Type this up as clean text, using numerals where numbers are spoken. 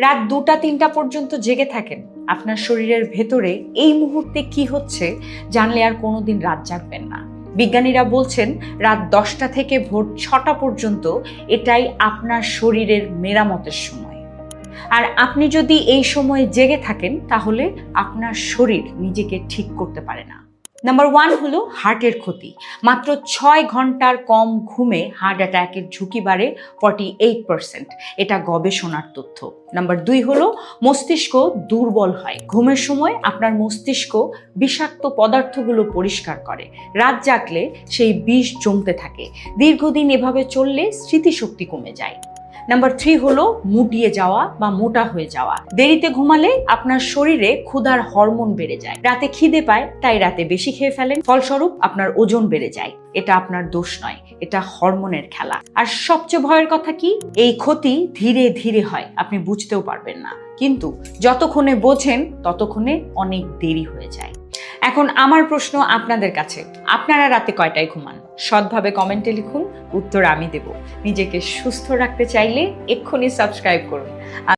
রাত 2টা-3টা পর্যন্ত জেগে থাকেন, আপনার শরীরের ভেতরে এই মুহূর্তে কি হচ্ছে জানলে আর কোনোদিন রাত জাগবেন না। বিজ্ঞানীরা বলছেন রাত 10টা থেকে ভোর 6টা পর্যন্ত এটাই আপনার শরীরের মেরামতের সময়। আর আপনি যদি এই সময়ে জেগে থাকেন তাহলে আপনার শরীর নিজেকে ঠিক করতে পারে না। নাম্বার 1 হলো হার্টের ক্ষতি। মাত্র 6 ঘন্টার কম ঘুমে হার্ট অ্যাটাকের ঝুঁকি বাড়ে 48%। এটা গবেষণার তথ্য। নাম্বার 2 হলো মস্তিষ্ক দুর্বল হয়। ঘুমের সময় আপনার মস্তিষ্ক বিষাক্ত পদার্থগুলো পরিষ্কার করে। রাত জাগলে সেই বিষ জমতে থাকে। দীর্ঘদিন এভাবে চললে স্মৃতিশক্তি কমে যায়। নাম্বার 3 হলো মুটিয়ে যাওয়া বা মোটা হয়ে যাওয়া। দেরিতে ঘুমালে আপনার শরীরে ক্ষুধার হরমোন বেড়ে যায়। রাতে খিদে পায়, তাই রাতে বেশি খেয়ে ফেলেন। ফলস্বরূপ আপনার ওজন বেড়ে যায়। এটা আপনার দোষ নয়, এটা হরমোনের খেলা। আর সবচেয়ে ভয়ের কথা কি, এই ক্ষতি ধীরে ধীরে হয়, আপনি বুঝতেও পারবেন না। কিন্তু যতক্ষণে বোঝেন ততক্ষণে অনেক দেরি হয়ে যায়। এখন আমার প্রশ্ন আপনাদের কাছে, আপনারা রাতে কয়টায় ঘুমান? সৎভাবে কমেন্টে লিখুন, উত্তর আমি দেব। নিজেকে সুস্থ রাখতে চাইলে এক্ষুনি সাবস্ক্রাইব করুন।